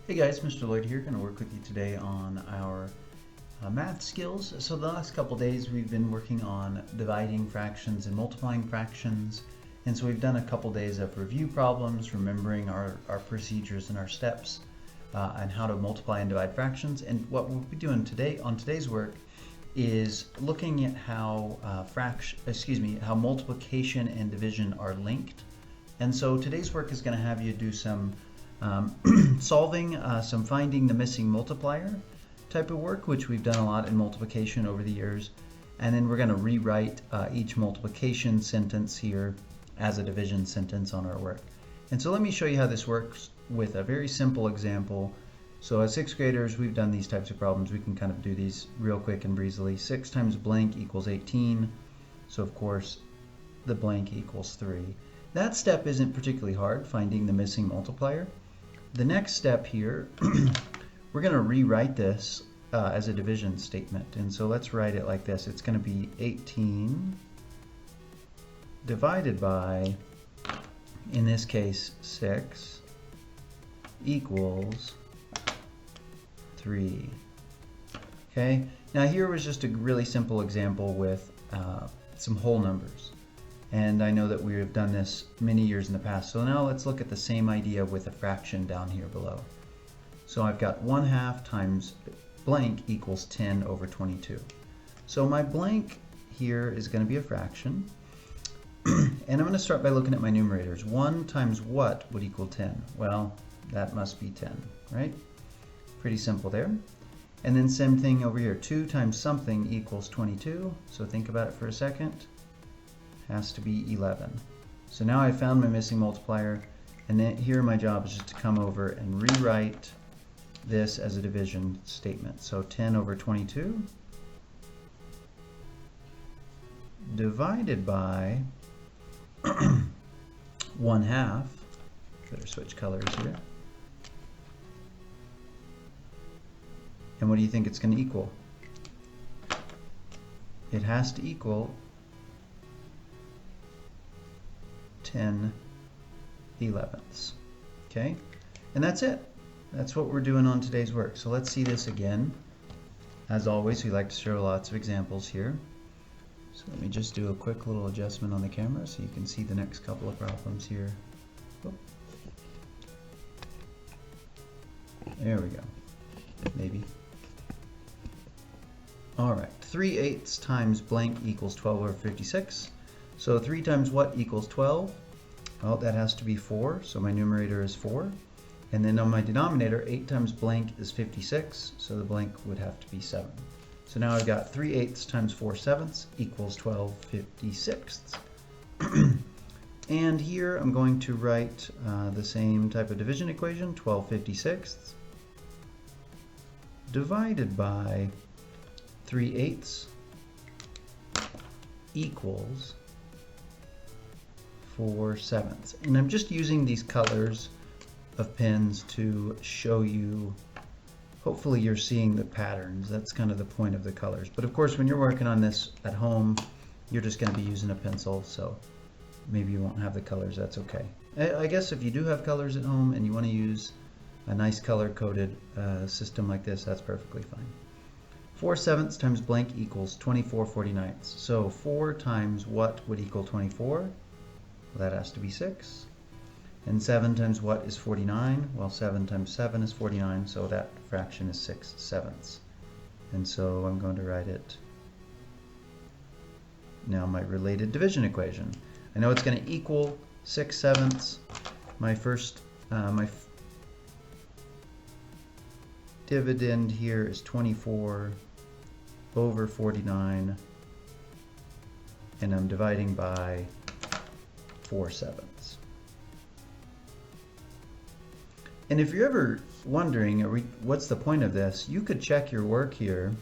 Hey guys, Mr. Lloyd here, going to work with you today on our math skills. So the last couple days we've been working on dividing fractions and multiplying fractions, and so we've done a couple days of review problems, remembering our procedures and our steps and how to multiply and divide fractions. And what we'll be doing today on today's work is looking at how how multiplication and division are linked. And so today's work is going to have you do some solving, some finding the missing multiplier type of work, which we've done a lot in multiplication over the years. And then we're going to rewrite each multiplication sentence here as a division sentence on our work. And so let me show you how this works with a very simple example. So as sixth graders, we've done these types of problems. We can kind of do these real quick and breezily. 6 times blank equals 18. So of course, the blank equals 3. That step isn't particularly hard, finding the missing multiplier. The next step here, we're going to rewrite this as a division statement. And so let's write it like this. It's going to be 18 divided by, in this case, 6 equals 3. Okay, now here was just a really simple example with some whole numbers. And I know that we have done this many years in the past. So now let's look at the same idea with a fraction down here below. So I've got 1/2 times blank equals 10 over 22. So my blank here is going to be a fraction. And I'm going to start by looking at my numerators. 1 times what would equal 10? Well, that must be 10, right? Pretty simple there. And then same thing over here. 2 times something equals 22. So think about it for a second. Has to be 11. So now I found my missing multiplier, and then here my job is just to come over and rewrite this as a division statement. So 10 over 22 divided by 1/2. Better switch colors here. And what do you think it's going to equal? It has to equal 10/11. Okay, and that's it. That's what we're doing on today's work. So let's see this again. As always, we like to show lots of examples here. So let me just do a quick little adjustment on the camera so you can see the next couple of problems here. Oh. There we go. Maybe. All right, 3/8 times blank equals 12 over 56. So 3 times what equals 12? Well, that has to be 4, so my numerator is 4. And then on my denominator, 8 times blank is 56, so the blank would have to be 7. So now I've got 3/8 times 4/7 equals 12/56. And here I'm going to write the same type of division equation, 12/56 divided by 3/8 equals 4/7. And I'm just using these colors of pens to show you, hopefully you're seeing the patterns. That's kind of the point of the colors. But of course, when you're working on this at home, you're just going to be using a pencil, so maybe you won't have the colors. That's okay. I guess if you do have colors at home and you want to use a nice color-coded system like this, that's perfectly fine. 4/7 times blank equals 24/49. So 4 times what would equal 24? Well, that has to be 6. And 7 times what is 49? Well, 7 times 7 is 49, so that fraction is 6/7. And so I'm going to write it now, my related division equation. I know it's going to equal 6/7. My first, dividend here is 24 over 49, and I'm dividing by 4/7. And if you're ever wondering, what's the point of this, you could check your work here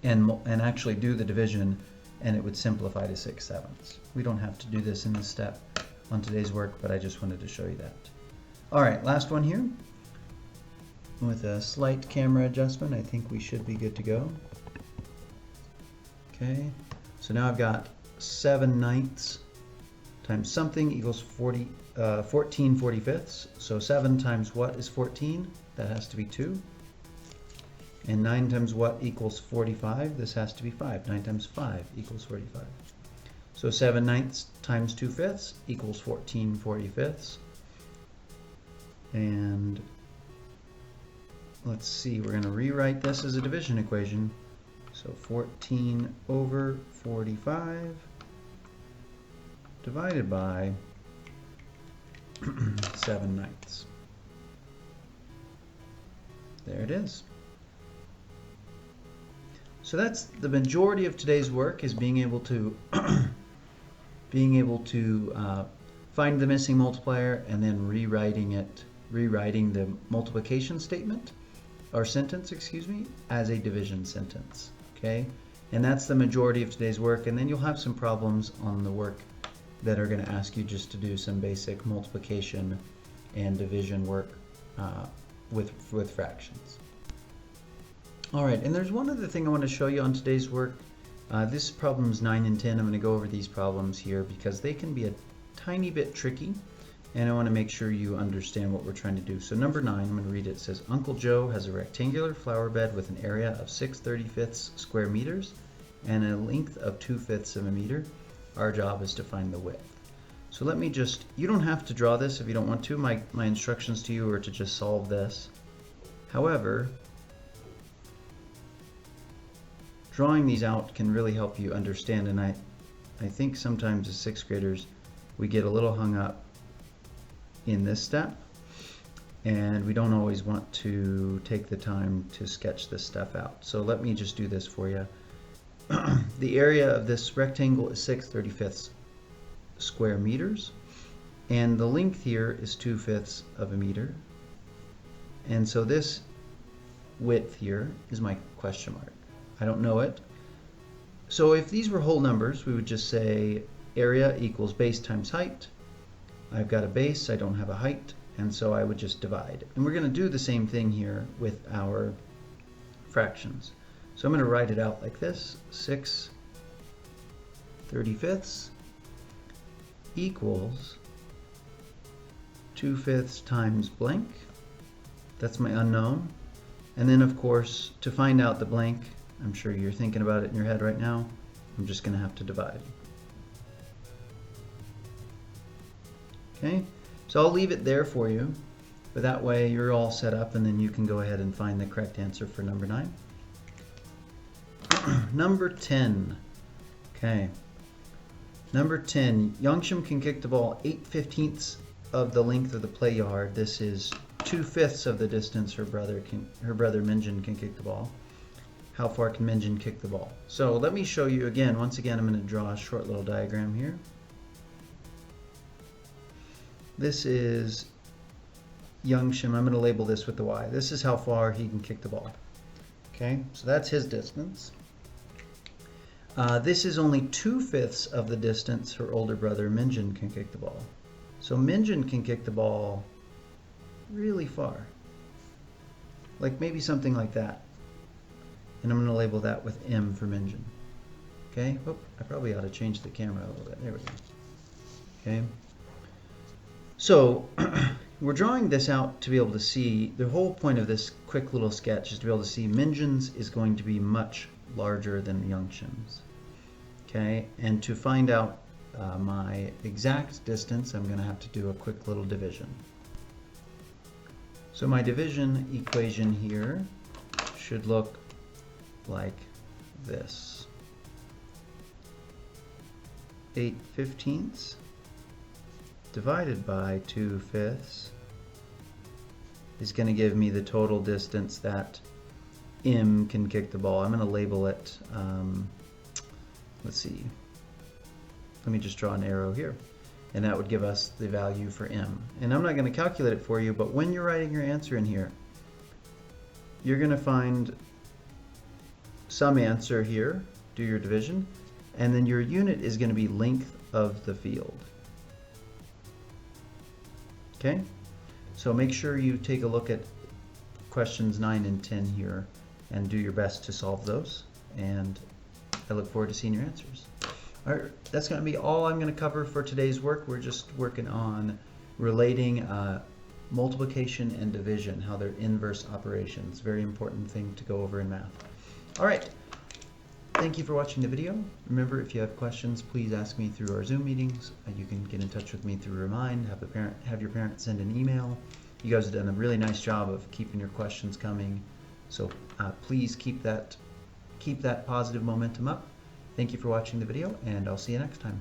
and actually do the division, and it would simplify to 6/7. We don't have to do this in this step on today's work, but I just wanted to show you that. All right, last one here. With a slight camera adjustment, I think we should be good to go. Okay, so now I've got 7/9 times something equals 14 45ths. So 7 times what is 14? That has to be 2. And 9 times what equals 45? This has to be 5. 9 times 5 equals 45. So 7/9 times 2/5 equals 14 45ths. And let's see, we're going to rewrite this as a division equation. So 14 over 45 divided by 7/9. There it is. So that's the majority of today's work, is being able to find the missing multiplier and then rewriting the multiplication statement or sentence, excuse me, as a division sentence. Okay, and that's the majority of today's work. And then you'll have some problems on the work that are going to ask you just to do some basic multiplication and division work with fractions. All right, and there's one other thing I want to show you on today's work. This is problems 9 and 10. I'm going to go over these problems here because they can be a tiny bit tricky, and I want to make sure you understand what we're trying to do. So number 9, I'm going to read it. It says, Uncle Joe has a rectangular flower bed with an area of 6/35 square meters and a length of 2/5 of a meter. Our job is to find the width. So let me just, you don't have to draw this if you don't want to. My instructions to you are to just solve this. However, drawing these out can really help you understand, and I think sometimes as 6th graders we get a little hung up in this step, and we don't always want to take the time to sketch this stuff out. So let me just do this for you. The area of this rectangle is 6/35 square meters, and the length here is 2/5 of a meter, and so this width here is my question mark. I don't know it. So if these were whole numbers, we would just say area equals base times height. I've got a base, I don't have a height, and so I would just divide. And we're going to do the same thing here with our fractions. So I'm going to write it out like this. 6/35 equals 2/5 times blank. That's my unknown. And then of course, to find out the blank, I'm sure you're thinking about it in your head right now, I'm just going to have to divide. Okay, so I'll leave it there for you, but that way you're all set up, and then you can go ahead and find the correct answer for number 9. Number 10. Okay. Number 10. Youngshim can kick the ball 8/15 of the length of the play yard. This is 2/5 of the distance her brother Minjin can kick the ball. How far can Minjin kick the ball? So let me show you again. Once again, I'm going to draw a short little diagram here. This is Youngshim. I'm going to label this with the Y. This is how far he can kick the ball. Okay, so that's his distance. This is only 2/5 of the distance her older brother Minjin can kick the ball. So Minjin can kick the ball really far. Like maybe something like that. And I'm going to label that with M for Minjin. Okay, oh, I probably ought to change the camera a little bit. There we go. Okay. So we're drawing this out to be able to see, the whole point of this quick little sketch is to be able to see Minjin's is going to be much larger than Youngshim's. Okay, and to find out my exact distance, I'm going to have to do a quick little division. So my division equation here should look like this. 8/15 divided by 2/5 is going to give me the total distance that M can kick the ball. I'm going to label it, let's see, let me just draw an arrow here, and that would give us the value for M. And I'm not going to calculate it for you, but when you're writing your answer in here, you're going to find some answer here, do your division, and then your unit is going to be length of the field. Okay, so make sure you take a look at questions 9 and 10 here and do your best to solve those, and I look forward to seeing your answers. All right, that's going to be all I'm going to cover for today's work. We're just working on relating multiplication and division, how they're inverse operations. Very important thing to go over in math. All right. Thank you for watching the video. Remember, if you have questions, please ask me through our Zoom meetings. You can get in touch with me through Remind, have your parent send an email. You guys have done a really nice job of keeping your questions coming. So please keep that positive momentum up. Thank you for watching the video, and I'll see you next time.